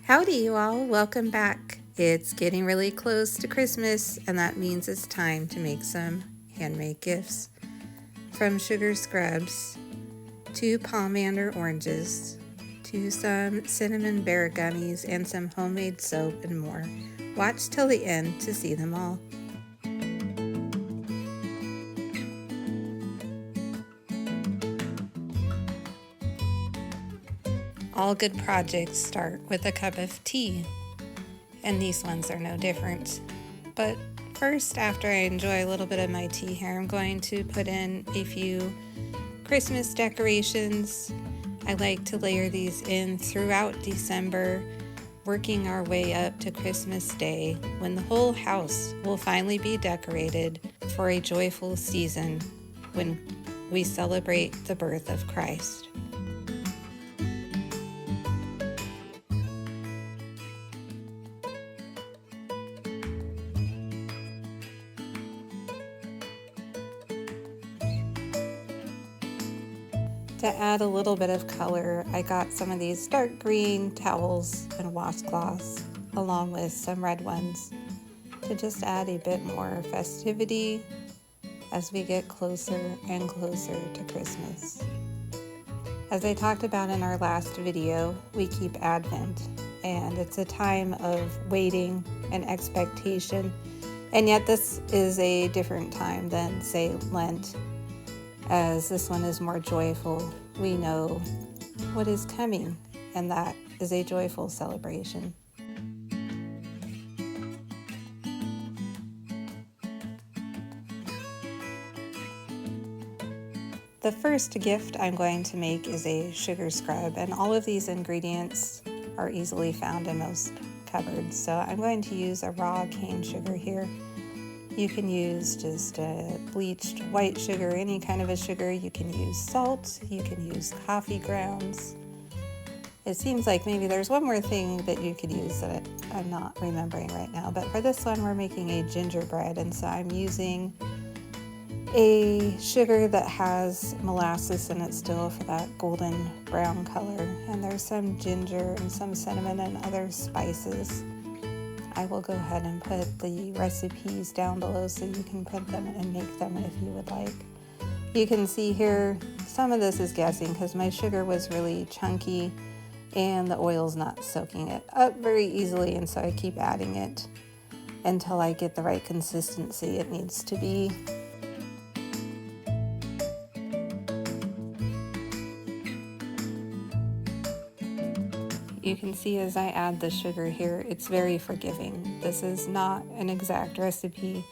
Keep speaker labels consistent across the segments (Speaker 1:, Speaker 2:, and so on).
Speaker 1: Howdy, you all. Welcome back. It's getting really close to Christmas, and that means it's time to make some handmade gifts. From sugar scrubs to Pomander Oranges to some cinnamon bear gummies and some homemade soap and more. Watch till the end to see them all. All good projects start with a cup of tea, and these ones are no different. But first, after I enjoy a little bit of my tea here, I'm going to put in a few Christmas decorations. I like to layer these in throughout December, working our way up to Christmas Day, when the whole house will finally be decorated for a joyful season when we celebrate the birth of Christ. To add a little bit of color, I got some of these dark green towels and washcloths along with some red ones to just add a bit more festivity as we get closer and closer to Christmas. As I talked about in our last video, we keep Advent, and it's a time of waiting and expectation, and yet this is a different time than, say, Lent. As this one is more joyful, we know what is coming, and that is a joyful celebration. The first gift I'm going to make is a sugar scrub, and all of these ingredients are easily found in most cupboards. So I'm going to use a raw cane sugar here. You can use just a bleached white sugar, any kind of a sugar. You can use salt, you can use coffee grounds. It seems like maybe there's one more thing that you could use that I'm not remembering right now. But for this one, we're making a gingerbread, and so I'm using a sugar that has molasses in it still for that golden brown color. And there's some ginger and some cinnamon and other spices. I will go ahead and put the recipes down below so you can print them and make them if you would like. You can see here, some of this is guessing because my sugar was really chunky and the oil's not soaking it up very easily, and so I keep adding it until I get the right consistency it needs to be. You can see as I add the sugar here, it's very forgiving. This is not an exact recipe.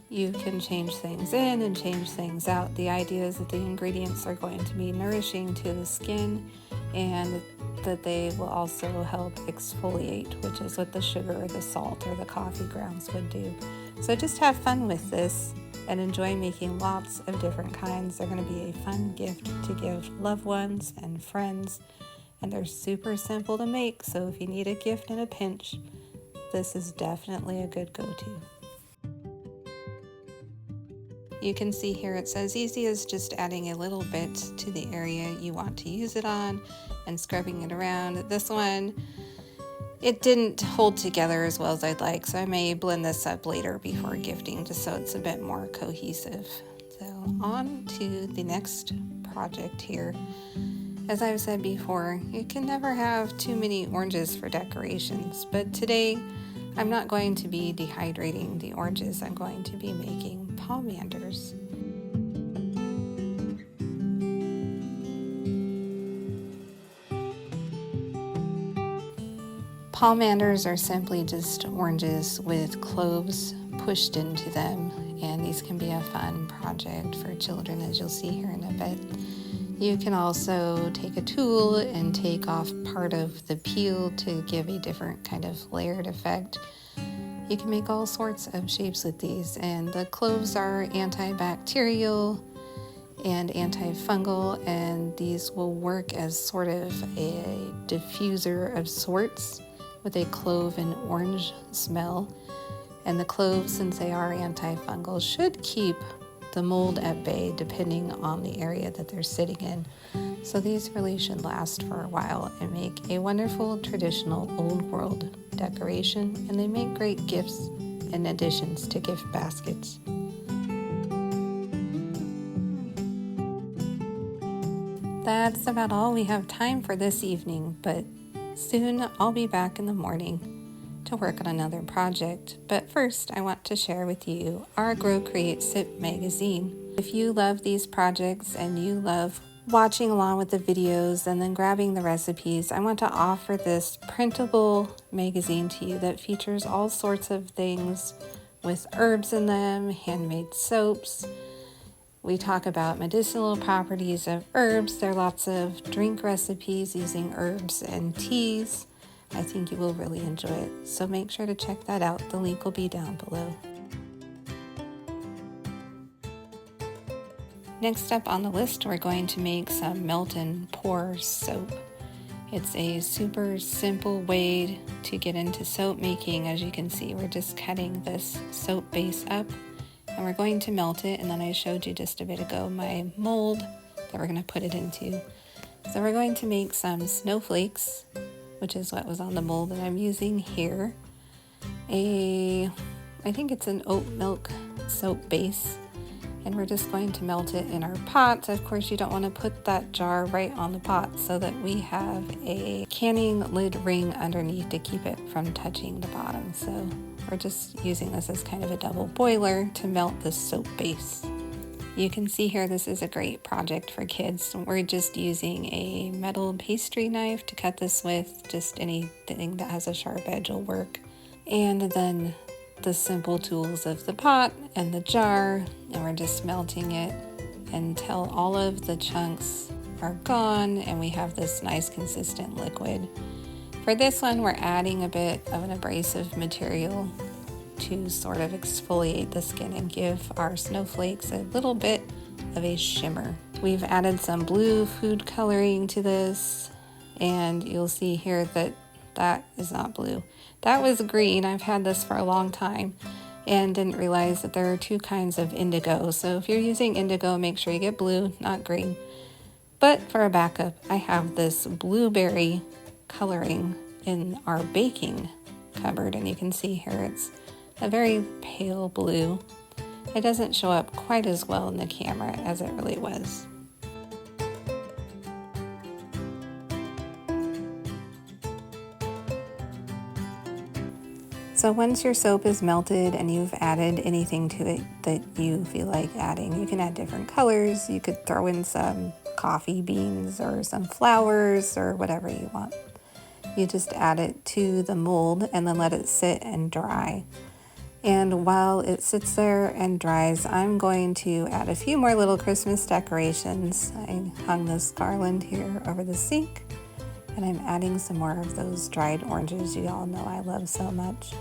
Speaker 1: You can change things in and change things out. The idea is that the ingredients are going to be nourishing to the skin and that they will also help exfoliate, which is what the sugar or the salt or the coffee grounds would do. So just have fun with this and enjoy making lots of different kinds. They're going to be a fun gift to give loved ones and friends. And they're super simple to make, so if you need a gift in a pinch, this is definitely a good go-to. You can see here it says easy as just adding a little bit to the area you want to use it on and scrubbing it around. This one, it didn't hold together as well as I'd like, so I may blend this up later before gifting just so it's a bit more cohesive. So on to the next project here. As I've said before, you can never have too many oranges for decorations, but today I'm not going to be dehydrating the oranges. I'm going to be making pomanders. Pomanders are simply just oranges with cloves pushed into them, and these can be a fun project for children, as you'll see here in a bit. You can also take a tool and take off part of the peel to give a different kind of layered effect. You can make all sorts of shapes with these, and the cloves are antibacterial and antifungal, and these will work as sort of a diffuser of sorts with a clove and orange smell. And the cloves, since they are antifungal, should keep the mold at bay depending on the area that they're sitting in. So these really should last for a while and make a wonderful traditional old world decoration, and they make great gifts and additions to gift baskets. That's about all we have time for this evening, but soon I'll be back in the morning to work on another project. But first, I want to share with you our Grow Create Sip magazine. If you love these projects and you love watching along with the videos and then grabbing the recipes, I want to offer this printable magazine to you that features all sorts of things with herbs in them, handmade soaps. We talk about medicinal properties of herbs. There are lots of drink recipes using herbs and teas. I think you will really enjoy it, so make sure to check that out. The link will be down below. Next up on the list, we're going to make some melt and pour soap. It's a super simple way to get into soap making. As you can see, we're just cutting this soap base up and we're going to melt it, and then I showed you just a bit ago my mold that we're going to put it into. So we're going to make some snowflakes, which is what was on the mold that I'm using here. I think it's an oat milk soap base, and we're just going to melt it in our pot. Of course, you don't want to put that jar right on the pot so that we have a canning lid ring underneath to keep it from touching the bottom. So we're just using this as kind of a double boiler to melt this soap base. You can see here this is a great project for kids. We're just using a metal pastry knife to cut this with. Just anything that has a sharp edge will work. And then the simple tools of the pot and the jar, and we're just melting it until all of the chunks are gone and we have this nice consistent liquid. For this one, we're adding a bit of an abrasive material to sort of exfoliate the skin and give our snowflakes a little bit of a shimmer. We've added some blue food coloring to this, and you'll see here that that is not blue. That was green. I've had this for a long time and didn't realize that there are two kinds of indigo. So if you're using indigo, make sure you get blue, not green. But for a backup, I have this blueberry coloring in our baking cupboard, and you can see here it's a very pale blue. It doesn't show up quite as well in the camera as it really was. So once your soap is melted and you've added anything to it that you feel like adding, you can add different colors. You could throw in some coffee beans or some flowers or whatever you want. You just add it to the mold and then let it sit and dry. And while it sits there and dries, I'm going to add a few more little Christmas decorations. I hung this garland here over the sink, and I'm adding some more of those dried oranges you all know I love so much.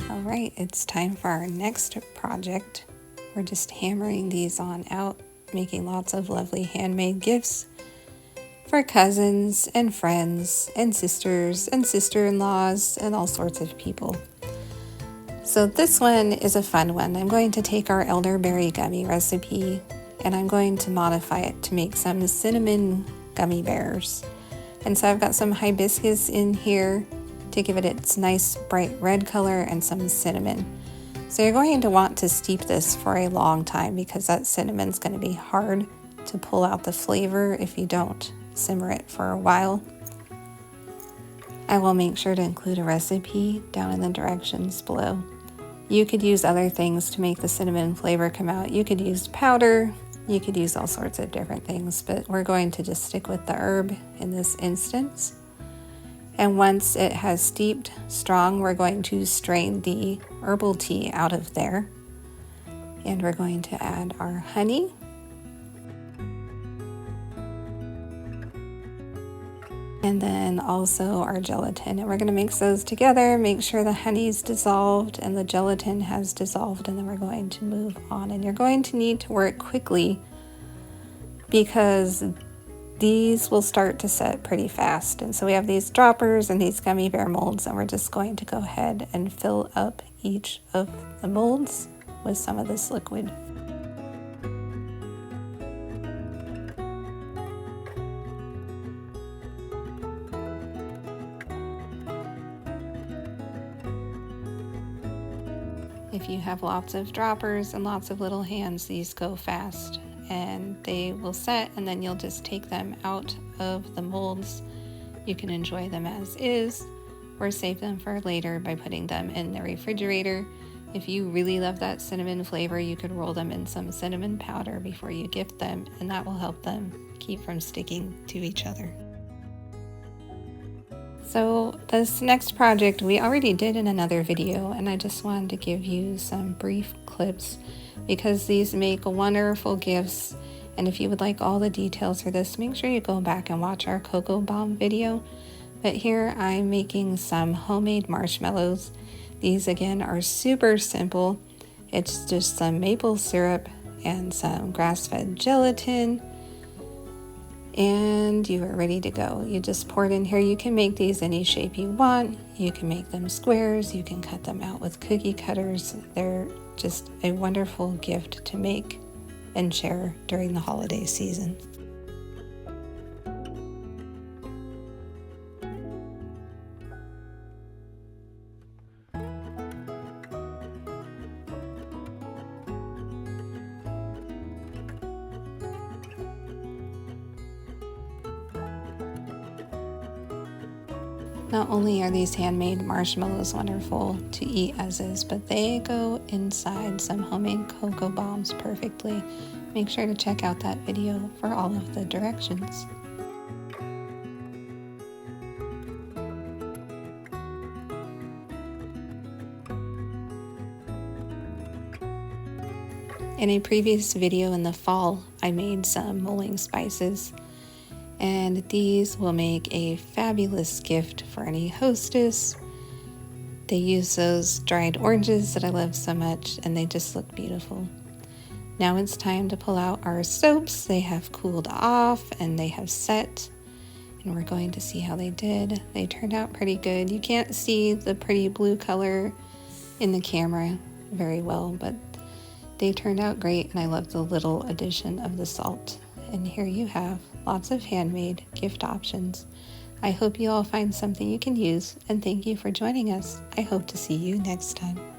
Speaker 1: All right, it's time for our next project. We're just hammering these on out, making lots of lovely handmade gifts for cousins and friends and sisters and sister-in-laws and all sorts of people. So this one is a fun one. I'm going to take our elderberry gummy recipe and I'm going to modify it to make some cinnamon gummy bears. And so I've got some hibiscus in here to give it its nice bright red color and some cinnamon. So you're going to want to steep this for a long time because that cinnamon's going to be hard to pull out the flavor if you don't simmer it for a while. I will make sure to include a recipe down in the directions below. You could use other things to make the cinnamon flavor come out. You could use powder, you could use all sorts of different things, but we're going to just stick with the herb in this instance. And once it has steeped strong, we're going to strain the herbal tea out of there. And we're going to add our honey. And then also our gelatin. And we're going to mix those together, make sure the honey's dissolved and the gelatin has dissolved, and then we're going to move on. And you're going to need to work quickly because these will start to set pretty fast. And so we have these droppers and these gummy bear molds, and we're just going to go ahead and fill up each of the molds with some of this liquid. If you have lots of droppers and lots of little hands, these go fast and they will set, and then you'll just take them out of the molds. You can enjoy them as is or save them for later by putting them in the refrigerator. If you really love that cinnamon flavor, you could roll them in some cinnamon powder before you gift them, and that will help them keep from sticking to each other. So this next project we already did in another video, and I just wanted to give you some brief clips because these make wonderful gifts. And if you would like all the details for this, make sure you go back and watch our cocoa bomb video. But here I'm making some homemade marshmallows. These again are super simple. It's just some maple syrup and some grass-fed gelatin, and you are ready to go. You just pour it in here. You can make these any shape you want. You can make them squares. You can cut them out with cookie cutters. They're just a wonderful gift to make and share during the holiday season. Not only are these handmade marshmallows wonderful to eat as is, but they go inside some homemade cocoa bombs perfectly. Make sure to check out that video for all of the directions. In a previous video in the fall, I made some mulling spices, and these will make a fabulous gift for any hostess. They use those dried oranges that I love so much, and they just look beautiful. Now it's time to pull out our soaps. They have cooled off and they have set, and we're going to see how they did. They turned out pretty good. You can't see the pretty blue color in the camera very well, but they turned out great, and I love the little addition of the salt. And here you have lots of handmade gift options. I hope you all find something you can use, and thank you for joining us. I hope to see you next time.